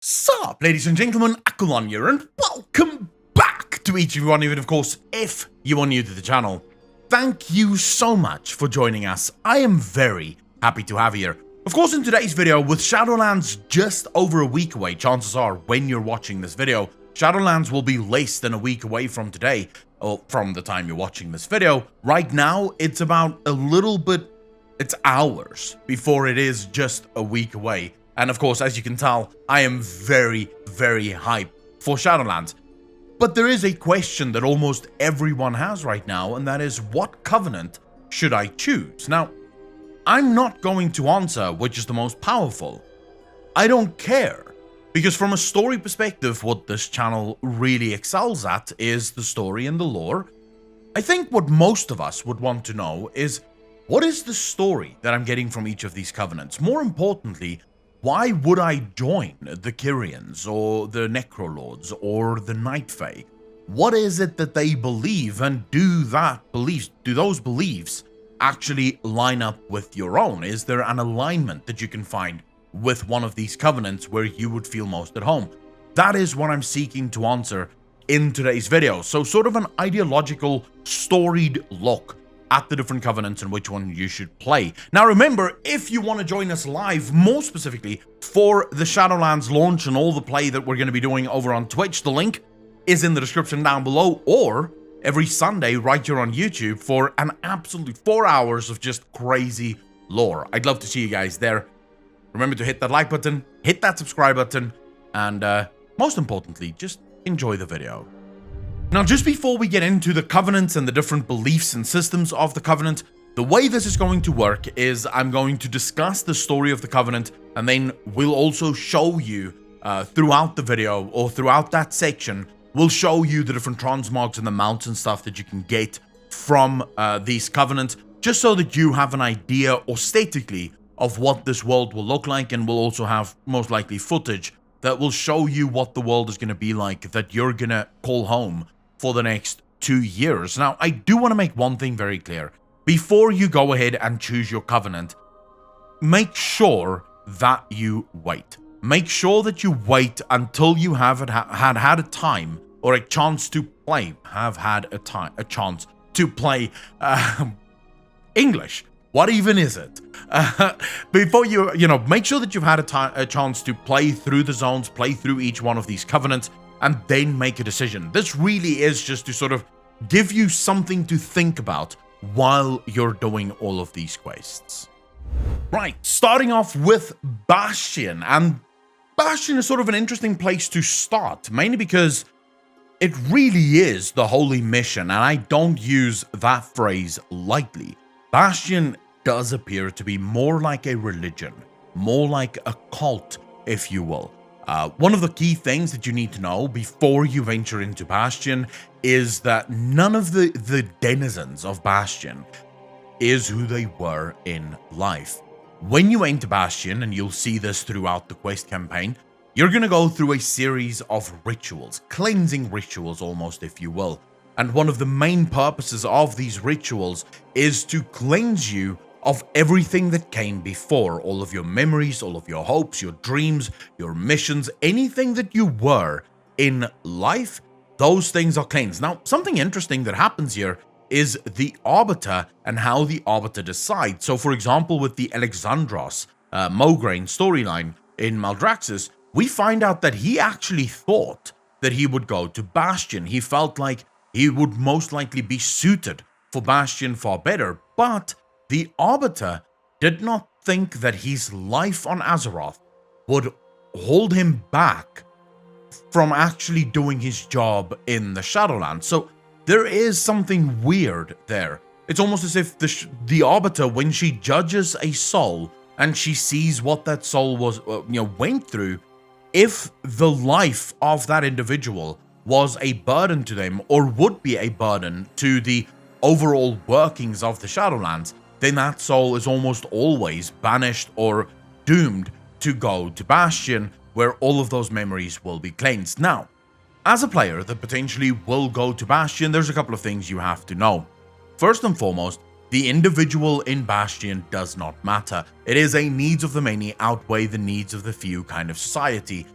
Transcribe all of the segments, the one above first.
Sup, ladies and gentlemen, Accolonn here, and welcome back to each of you, even of course, if you are new to the channel. Thank you so much for joining us. I am very happy to have you here. Of course, in today's video, with Shadowlands just over a week away, chances are, when you're watching this video, Shadowlands will be less than a week away from today, or from the time you're watching this video. Right now, it's about it's hours before it is just a week away. And of course, as you can tell, I am very, very hyped for Shadowlands. But there is a question that almost everyone has right now, and that is, what covenant should I choose? Now, I'm not going to answer which is the most powerful. I don't care. Because from a story perspective, what this channel really excels at is the story and the lore. I think what most of us would want to know is, what is the story that I'm getting from each of these covenants? More importantly, why would I join the Kyrians, or the Necrolords, or the Night Fae? What is it that they believe, and do those beliefs actually line up with your own? Is there an alignment that you can find with one of these covenants where you would feel most at home? That is what I'm seeking to answer in today's video. So sort of an ideological, storied look at the different covenants and which one you should play. Now remember, if you want to join us live, more specifically for the Shadowlands launch and all the play that we're going to be doing over on Twitch, the link is in the description down below, or every Sunday right here on YouTube for an absolute 4 hours of just crazy lore. I'd love to see you guys there. Remember to hit that like button, hit that subscribe button, and most importantly, just enjoy the video. Now, just before we get into the covenants and the different beliefs and systems of the covenant, the way this is going to work is I'm going to discuss the story of the covenant, and then we'll also show you throughout the video, or throughout that section, we'll show you the different transmogs and the mounts and stuff that you can get from these covenants, just so that you have an idea aesthetically of what this world will look like, and we'll also have most likely footage that will show you what the world is going to be like that you're going to call home for the next 2 years. Now, I do want to make one thing very clear. Before you go ahead and choose your covenant, make sure that you wait. Make sure that you wait until you have had a time or a chance to play. A chance to play English. What even is it? Before make sure that you've had a chance to play through the zones, play through each one of these covenants, and then make a decision. This really is just to sort of give you something to think about while you're doing all of these quests. Right, starting off with Bastion, and Bastion is sort of an interesting place to start, mainly because it really is the holy mission, and I don't use that phrase lightly. Bastion does appear to be more like a religion, more like a cult, if you will. One of the key things that you need to know before you venture into Bastion is that none of the denizens of Bastion is who they were in life. When you enter Bastion, and you'll see this throughout the quest campaign, you're going to go through a series of rituals, cleansing rituals almost, if you will. And one of the main purposes of these rituals is to cleanse you of everything that came before, all of your memories, all of your hopes, your dreams, your missions, anything that you were in life, those things are cleansed. Now, something interesting that happens here is the Arbiter and how the Arbiter decides. So, for example, with the Alexandros Mograine storyline in Maldraxxus, we find out that he actually thought that he would go to Bastion. He felt like he would most likely be suited for Bastion far better, but the Arbiter did not think that his life on Azeroth would hold him back from actually doing his job in the Shadowlands. So there is something weird there. It's almost as if the Arbiter, when she judges a soul and she sees what that soul was, went through, if the life of that individual was a burden to them, or would be a burden to the overall workings of the Shadowlands, then that soul is almost always banished or doomed to go to Bastion, where all of those memories will be cleansed. Now, as a player that potentially will go to Bastion, there's a couple of things you have to know. First and foremost, the individual in Bastion does not matter. It is a needs of the many outweigh the needs of the few kind of society.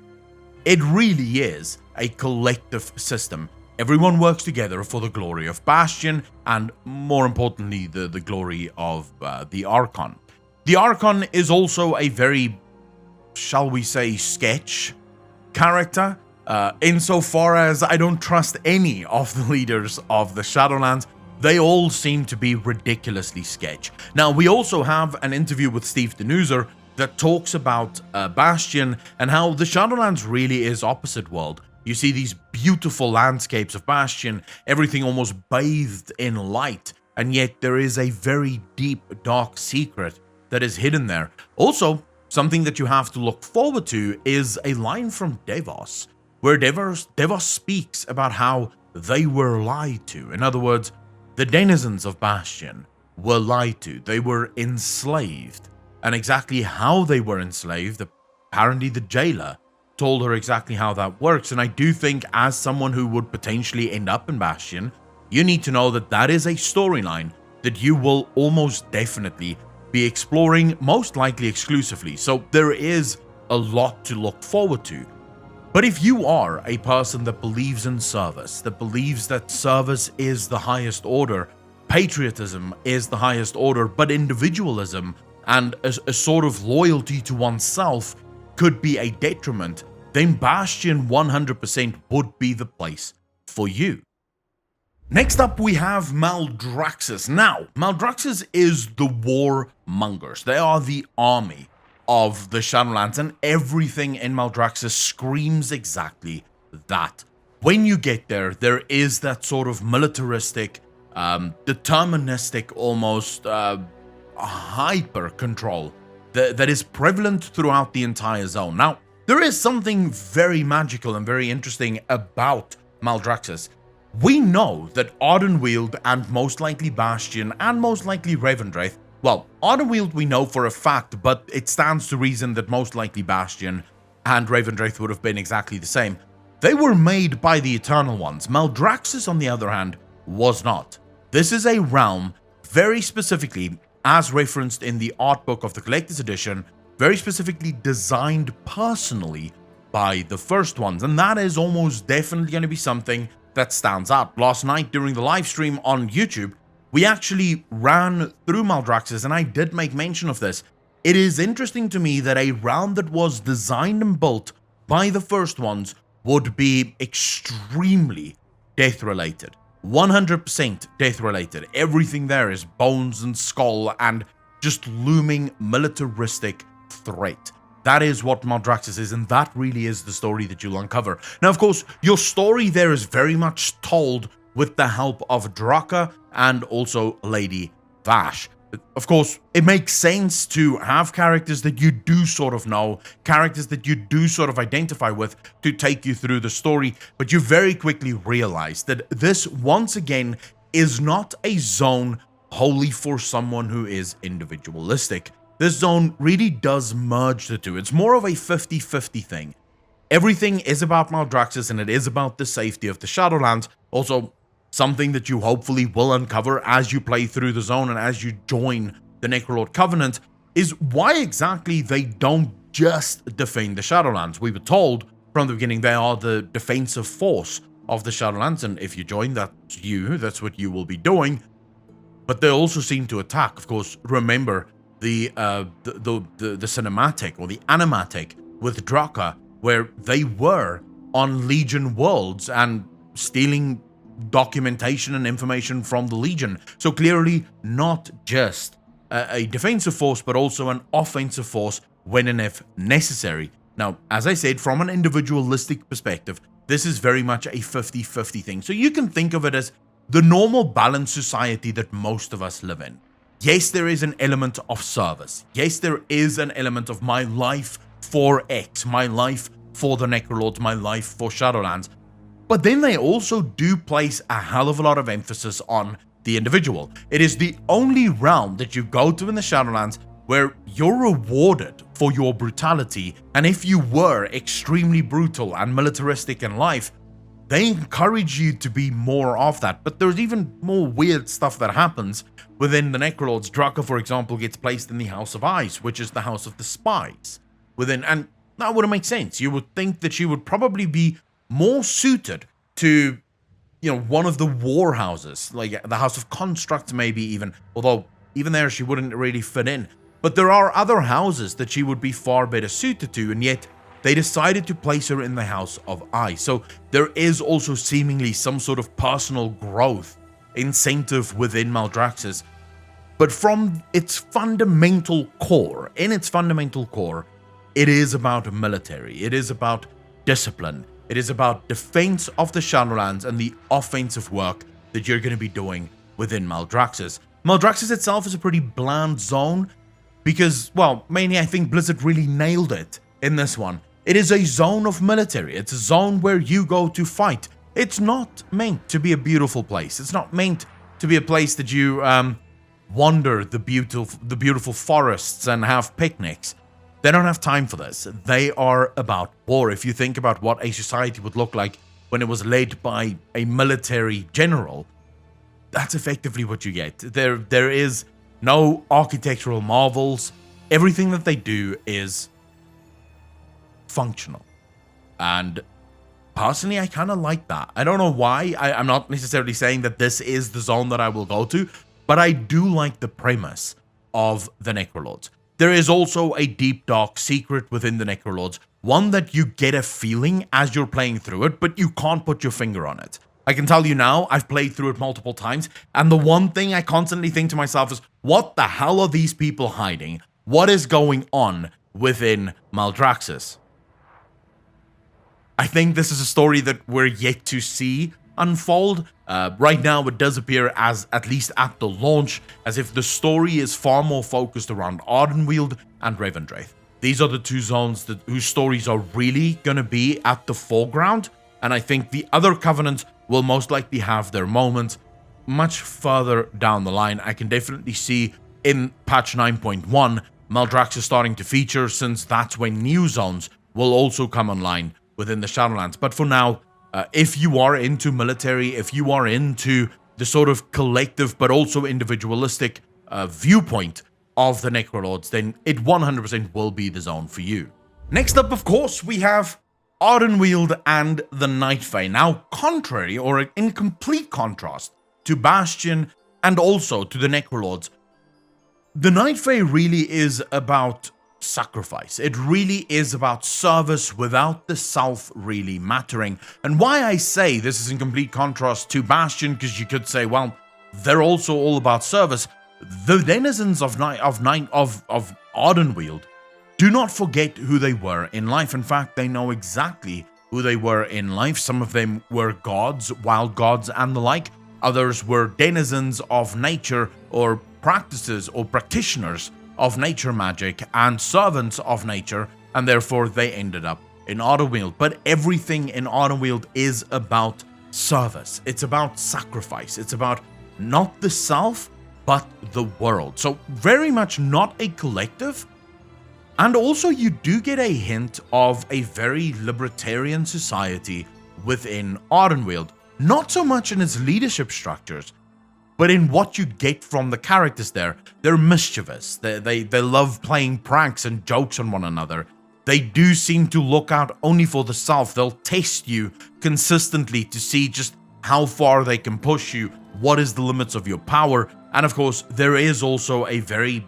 It really is a collective system. Everyone works together for the glory of Bastion, and more importantly, the glory of the Archon. The Archon is also a very, shall we say, sketch character, insofar as I don't trust any of the leaders of the Shadowlands. They all seem to be ridiculously sketch. Now, we also have an interview with Steve Denuser that talks about Bastion and how the Shadowlands really is opposite world. You see these beautiful landscapes of Bastion, everything almost bathed in light, and yet there is a very deep, dark secret that is hidden there. Also, something that you have to look forward to is a line from Devos, where Devos speaks about how they were lied to. In other words, the denizens of Bastion were lied to. They were enslaved. And exactly how they were enslaved, apparently the jailer told her exactly how that works. And I do think, as someone who would potentially end up in Bastion, you need to know that that is a storyline that you will almost definitely be exploring, most likely exclusively. So there is a lot to look forward to. But if you are a person that believes in service, that believes that service is the highest order, patriotism is the highest order, but individualism and a sort of loyalty to oneself could be a detriment, then Bastion 100% would be the place for you. Next up, we have Maldraxxus. Now, Maldraxxus is the warmongers. They are the army of the Shadowlands, and everything in Maldraxxus screams exactly that. When you get there, there is that sort of militaristic, deterministic, almost hyper control that is prevalent throughout the entire zone. Now, there is something very magical and very interesting about Maldraxxus. We know that Ardenwheel and most likely Bastion and most likely Ravendrath, well, Ardenwheel we know for a fact, but it stands to reason that most likely Bastion and Ravendrath would have been exactly the same. They were made by the Eternal Ones. Maldraxxus, on the other hand, was not. This is a realm, very specifically, as referenced in the art book of the Collector's Edition, very specifically designed personally by the First Ones, and that is almost definitely going to be something that stands out. Last night during the live stream on YouTube, we actually ran through Maldraxxus, and I did make mention of this. It is interesting to me that a realm that was designed and built by the First Ones would be extremely death-related. 100% death-related. Everything there is bones and skull and just looming militaristic threat. That is what Maldraxxus is, and that really is the story that you'll uncover. Now, of course, your story there is very much told with the help of Draka and also Lady Vash. Of course, it makes sense to have characters that you do sort of know, characters that you do sort of identify with to take you through the story, but you very quickly realize that this, once again, is not a zone wholly for someone who is individualistic. This zone really does merge the two. It's more of a 50-50 thing. Everything is about Maldraxxus, and it is about the safety of the Shadowlands. Also, something that you hopefully will uncover as you play through the zone and as you join the Necrolord Covenant is why exactly they don't just defend the Shadowlands. We were told from the beginning they are the defensive force of the Shadowlands, and if you join, that's what you will be doing. But they also seem to attack. Of course, remember the cinematic or the animatic with Draka, where they were on Legion worlds and stealing documentation and information from the Legion. So clearly not just a defensive force, but also an offensive force when and if necessary. Now, as I said, from an individualistic perspective, this is very much a 50-50 thing. So you can think of it as the normal balanced society that most of us live in. Yes, there is an element of service. Yes, there is an element of my life for X, my life for the Necrolords, my life for Shadowlands. But then they also do place a hell of a lot of emphasis on the individual. It is the only realm that you go to in the Shadowlands where you're rewarded for your brutality, and if you were extremely brutal and militaristic in life, they encourage you to be more of that. But there's even more weird stuff that happens within the Necrolords. Draka, for example, gets placed in the House of Ice, which is the House of the Spies. And that wouldn't make sense. You would think that she would probably be more suited to, one of the war houses, like the House of Construct maybe even, although even there she wouldn't really fit in. But there are other houses that she would be far better suited to, and yet they decided to place her in the House of Ice. So there is also seemingly some sort of personal growth incentive within Maldraxxus. But from its fundamental core, it is about military. It is about discipline. It is about defense of the Shadowlands and the offensive work that you're going to be doing within Maldraxxus. Maldraxxus itself is a pretty bland zone because, well, mainly I think Blizzard really nailed it in this one. It is a zone of military. It's a zone where you go to fight. It's not meant to be a beautiful place. It's not meant to be a place that you wander the beautiful forests and have picnics. They don't have time for this. They are about war. If you think about what a society would look like when it was led by a military general, that's effectively what you get. There is no architectural marvels. Everything that they do is functional. And personally, I kind of like that. I don't know why. I'm not necessarily saying that this is the zone that I will go to, but I do like the premise of the Necrolords. There is also a deep, dark secret within the Necrolords, one that you get a feeling as you're playing through it, but you can't put your finger on it. I can tell you now, I've played through it multiple times, and the one thing I constantly think to myself is, what the hell are these people hiding? What is going on within Maldraxxus? I think this is a story that we're yet to see unfold. Right now, it does appear as, at least at the launch, as if the story is far more focused around Ardenwheel and Ravendrath. These are the two zones whose stories are really going to be at the foreground, and I think the other Covenants will most likely have their moments much further down the line. I can definitely see in patch 9.1 Maldraxxus starting to feature, since that's when new zones will also come online within the Shadowlands. But for now, if you are into military, if you are into the sort of collective but also individualistic viewpoint of the Necrolords, then it 100% will be the zone for you. Next up, of course, we have Ardenwheel and the Night Fae. Now, contrary or in complete contrast to Bastion and also to the Necrolords, the Night Fae really is about sacrifice. It really is about service without the self really mattering. And why I say this is in complete contrast to Bastion, because you could say, well, they're also all about service. The denizens of Ardenwheel do not forget who they were in life. In fact, they know exactly who they were in life. Some of them were gods, wild gods, and the like. Others were denizens of nature, or practices or practitioners of nature magic and servants of nature, and therefore they ended up in Ardenwheel. But everything in Ardenwheel is about service. It's about sacrifice. It's about not the self, but the world. So very much not a collective. And also you do get a hint of a very libertarian society within Ardenwheel. Not so much in its leadership structures, but in what you get from the characters there. They're mischievous. They love playing pranks and jokes on one another. They do seem to look out only for the self. They'll test you consistently to see just how far they can push you, what is the limits of your power. And of course, there is also a very,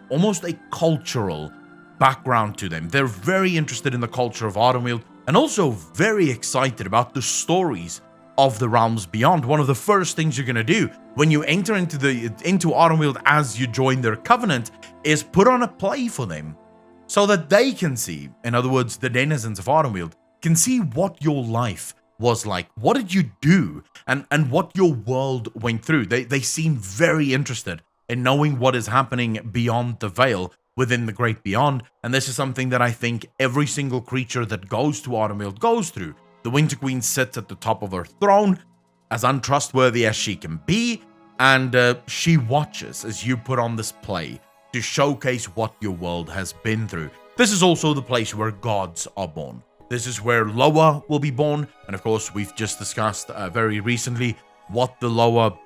almost a cultural background to them. They're very interested in the culture of Ardenwheel, and also very excited about the stories of the realms beyond. One of the first things you're going to do when you enter into Ardenwheel as you join their covenant is put on a play for them, so that they can see, in other words, the denizens of Ardenwheel can see what your life was like, what did you do, and what your world went through. They seem very interested in knowing what is happening beyond the veil within the great beyond, and this is something that I think every single creature that goes to Ardenwheel goes through. The Winter Queen sits at the top of her throne, as untrustworthy as she can be, and she watches as you put on this play to showcase what your world has been through. This is also the place where gods are born. This is where Loa will be born, and of course we've just discussed very recently what the Loa,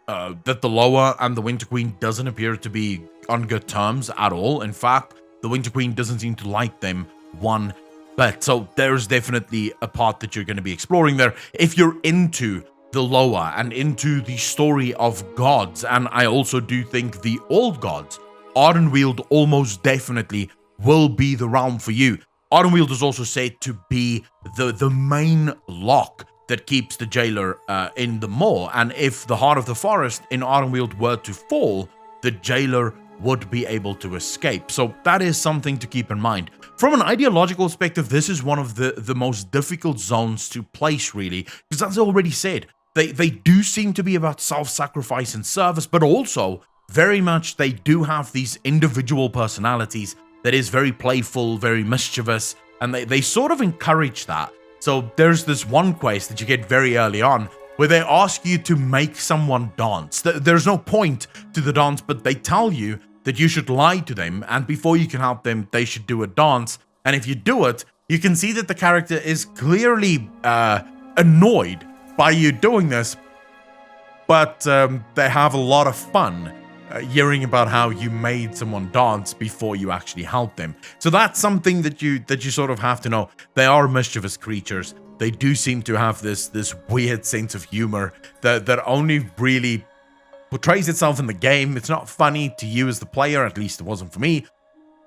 that the Loa and the Winter Queen doesn't appear to be on good terms at all. In fact, the Winter Queen doesn't seem to like them one bit. So there's definitely a part that you're going to be exploring there if you're into the lore and into the story of gods. And I also do think the old gods, Ardenwheel almost definitely will be the realm for you. Ardenwheel is also said to be the main lock that keeps the jailer in the maw, and if the heart of the forest in Ardenwheel were to fall, the jailer would be able to escape. So that is something to keep in mind. From an ideological perspective, this is one of the most difficult zones to place, really, because as I already said, they do seem to be about self-sacrifice and service, but also very much they do have these individual personalities that is very playful, very mischievous, and they sort of encourage that. So there's this one quest that you get very early on where they ask you to make someone dance. There's no point to the dance, but they tell you that you should lie to them, and before you can help them, they should do a dance. And if you do it, you can see that the character is clearly annoyed by you doing this, but they have a lot of fun hearing about how you made someone dance before you actually help them. So that's something that you sort of have to know. They are mischievous creatures. They do seem to have this weird sense of humor that only really portrays itself in the game. It's not funny to you as the player, at least it wasn't for me,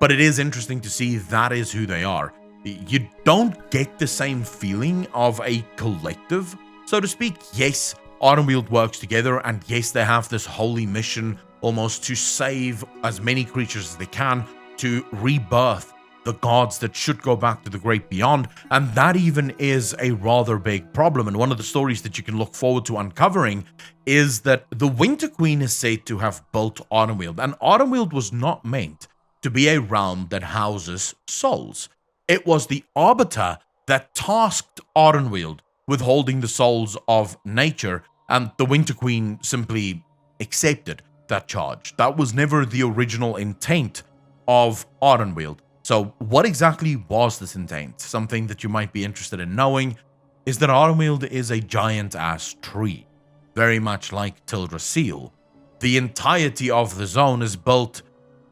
but it is interesting to see that is who they are. You don't get the same feeling of a collective, so to speak. Yes, Ardenwheel works together, and yes, they have this holy mission almost to save as many creatures as they can, to rebirth the gods that should go back to the great beyond, and that even is a rather big problem. And one of the stories that you can look forward to uncovering is that the Winter Queen is said to have built Ardenwheel, and Ardenwheel was not meant to be a realm that houses souls. It was the Arbiter that tasked Ardenwheel with holding the souls of nature, and the Winter Queen simply accepted that charge. That was never the original intent of Ardenwheel. So what exactly was this intent? Something that you might be interested in knowing is that Ardenwheel is a giant-ass tree, very much like Tildrassil. The entirety of the zone is built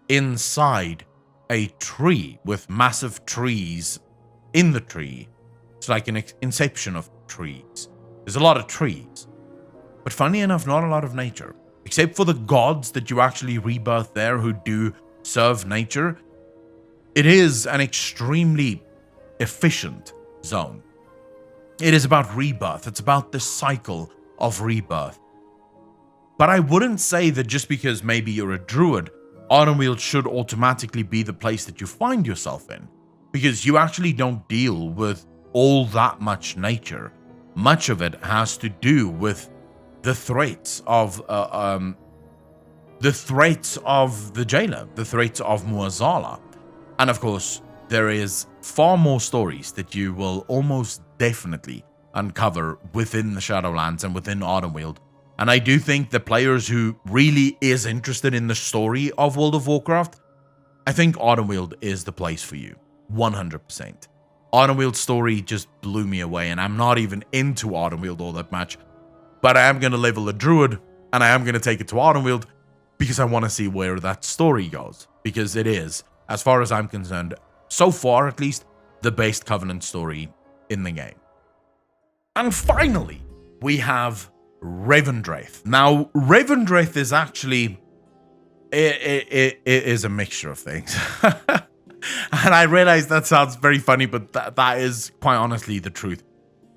inside a tree with massive trees in the tree. It's like an inception of trees. There's a lot of trees, but funny enough, not a lot of nature. Except for the gods that you actually rebirth there who do serve nature, it is an extremely efficient zone. It is about rebirth. It's about the cycle of rebirth. But I wouldn't say that just because maybe you're a druid, Ardenwheel should automatically be the place that you find yourself in, because you actually don't deal with all that much nature. Much of it has to do with the threats of the jailer, the threats of Muazala. And of course, there is far more stories that you will almost definitely uncover within the Shadowlands and within Ardenwheel. And I do think the players who really is interested in the story of World of Warcraft, I think Ardenwheel is the place for you, 100%. Ardenwheel's story just blew me away, and I'm not even into Ardenwheel all that much. But I am going to level a druid, and I am going to take it to Ardenwheel because I want to see where that story goes. Because it is, as far as I'm concerned, so far at least, the best Covenant story in the game. And finally, we have Ravendrath. Now, Ravendrath is actually, it is a mixture of things. And I realize that sounds very funny, but that is quite honestly the truth.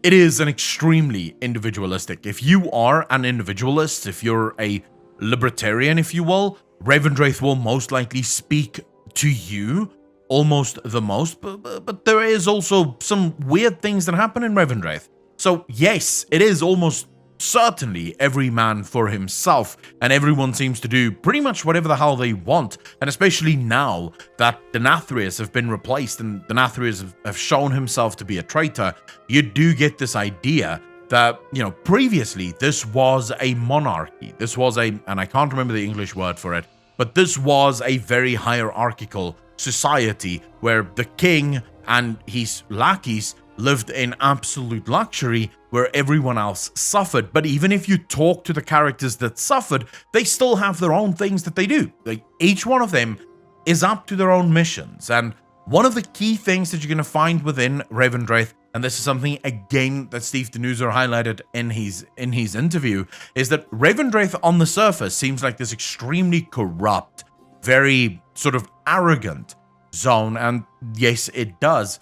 It is an extremely individualistic. If you are an individualist, if you're a libertarian, if you will, Ravendrath will most likely speak to you almost the most, but there is also some weird things that happen in Ravendrath. So yes, it is almost certainly every man for himself, and everyone seems to do pretty much whatever the hell they want. And especially now that the Nathrius have been replaced and the Nathrius have shown himself to be a traitor, you do get this idea that, you know, previously this was a monarchy. This was and I can't remember the English word for it, but this was a very hierarchical society where the king and his lackeys lived in absolute luxury, where everyone else suffered. But even if you talk to the characters that suffered, they still have their own things that they do. Like, each one of them is up to their own missions. And One of the key things that you're going to find within Ravendrath, and this is something again that Steve Denuser highlighted in his interview, is that Ravendrath on the surface seems like this extremely corrupt, very sort of arrogant zone, and yes, it does.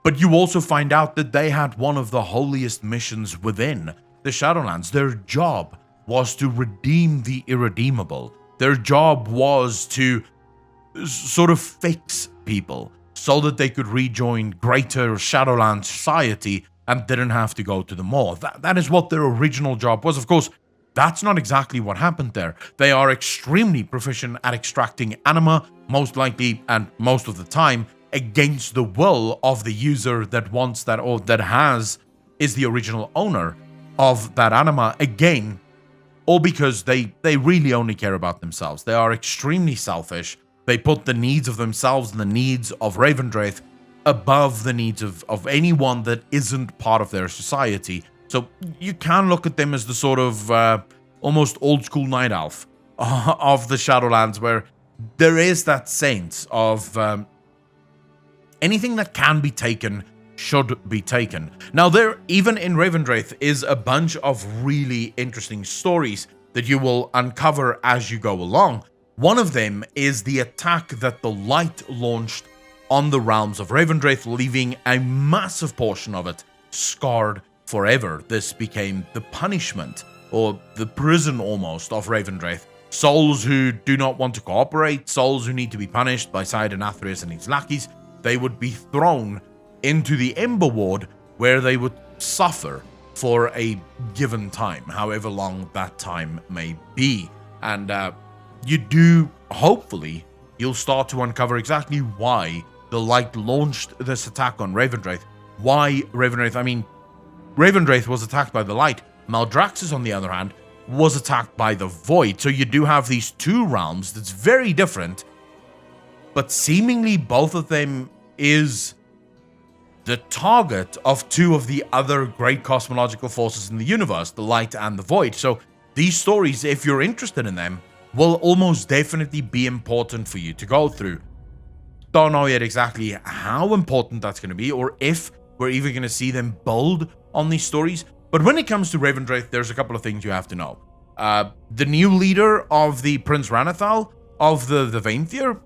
But you also find out that they had one of the holiest missions within the Shadowlands. Their job was to redeem the irredeemable. Their job was to sort of fix people so that they could rejoin greater Shadowland society and didn't have to go to the Maw. That is what their original job was. Of course, that's not exactly what happened there. They are extremely proficient at extracting anima, most likely and most of the time, against the will of the user that wants that, or that is the original owner of that anima, again, all because they really only care about themselves. They are extremely selfish. They put the needs of themselves and the needs of Ravendrath above the needs of anyone that isn't part of their society. So you can look at them as the sort of almost old school night elf of the Shadowlands, where there is that sense of anything that can be taken should be taken. Now, there, even in Ravendrath, is a bunch of really interesting stories that you will uncover as you go along. One of them is the attack that the Light launched on the realms of Ravendrath, leaving a massive portion of it scarred forever. This became the punishment, or the prison almost, of Ravendrath. Souls who do not want to cooperate, souls who need to be punished by Sidon Athreus and his lackeys, they would be thrown into the Ember Ward, where they would suffer for a given time, however long that time may be. And you do, hopefully, you'll start to uncover exactly why the Light launched this attack on Ravendrath. Why Ravendrath? I mean, Ravendrath was attacked by the Light. Maldraxxus, on the other hand, was attacked by the Void. So you do have these two realms that's very different, but seemingly both of them is the target of two of the other great cosmological forces in the universe, the Light and the Void. So these stories, if you're interested in them, will almost definitely be important for you to go through. Don't know yet exactly how important that's going to be, or if we're even going to see them build on these stories. But when it comes to Ravendrath, there's a couple of things you have to know. The new leader of the Prince Ranathal of the Vainthir,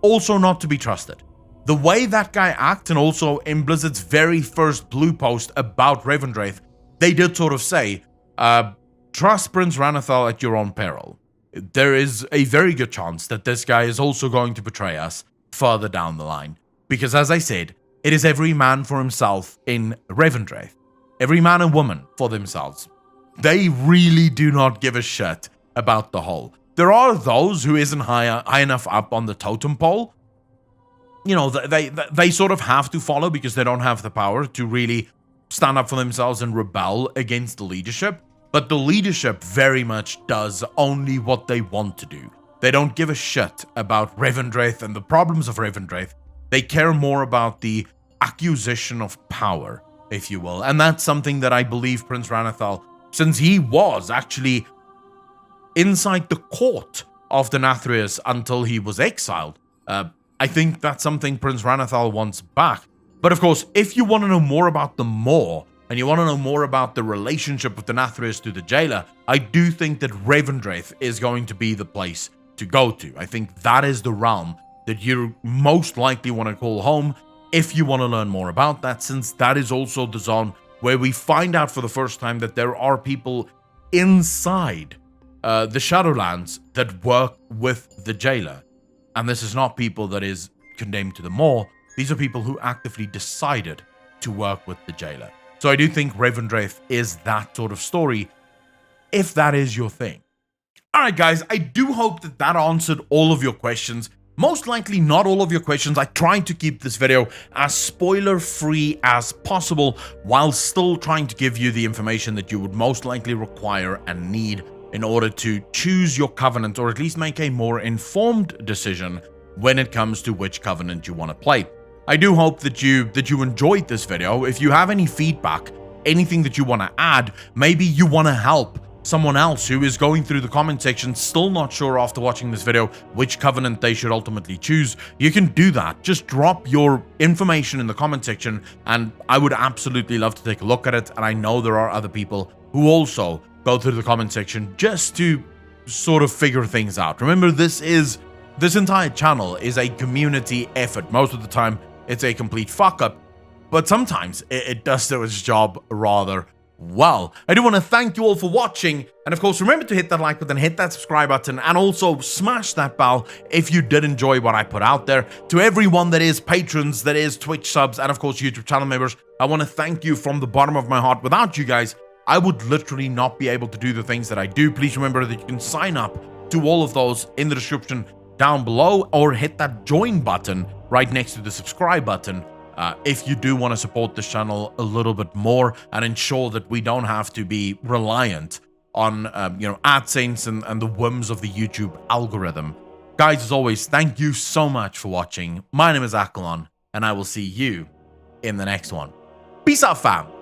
also not to be trusted. The way that guy acts, and also in Blizzard's very first blue post about Ravendrath, they did sort of say, trust Prince Ranathal at your own peril. There is a very good chance that this guy is also going to betray us further down the line. Because as I said, it is every man for himself in Ravendrath. Every man and woman for themselves. They really do not give a shit about the whole. There are those who isn't high enough up on the totem pole. You know, they sort of have to follow because they don't have the power to really stand up for themselves and rebel against the leadership. But the leadership very much does only what they want to do. They don't give a shit about Ravendrath and the problems of Ravendrath. They care more about the acquisition of power, if you will. And that's something that I believe Prince Ranathal, since he was actually inside the court of the Nathrius until he was exiled, I think that's something Prince Ranathal wants back. But of course, if you want to know more about the Maw, and you want to know more about the relationship with the Nathrius to the Jailer, I do think that Ravendrath is going to be the place to go to. I think that is the realm that you most likely want to call home if you want to learn more about that, since that is also the zone where we find out for the first time that there are people inside the Shadowlands that work with the Jailer. And this is not people that is condemned to the Maw. These are people who actively decided to work with the Jailer. So I do think Ravendrath is that sort of story, if that is your thing. Alright guys, I do hope that that answered all of your questions. Most likely not all of your questions. I tried to keep this video as spoiler-free as possible, while still trying to give you the information that you would most likely require and need in order to choose your covenant, or at least make a more informed decision when it comes to which covenant you want to play. I do hope that you enjoyed this video. If you have any feedback, anything that you want to add, maybe you want to help someone else who is going through the comment section, still not sure after watching this video which covenant they should ultimately choose, you can do that. Just drop your information in the comment section and I would absolutely love to take a look at it. And I know there are other people who also go through the comment section just to sort of figure things out. Remember, this entire channel is a community effort. Most of the time it's a complete fuck up, but sometimes it does do its job rather well. I do want to thank you all for watching, and of course remember to hit that like button, hit that subscribe button, and also smash that bell if you did enjoy what I put out there. To everyone that is patrons, that is Twitch subs, and of course YouTube channel members, I want to thank you from the bottom of my heart. Without you guys, I would literally not be able to do the things that I do. Please remember that you can sign up to all of those in the description down below, or hit that join button right next to the subscribe button if you do want to support this channel a little bit more and ensure that we don't have to be reliant on AdSense and the whims of the YouTube algorithm. Guys, as always, thank you so much for watching. My name is Accolonn, and I will see you in the next one. Peace out, fam.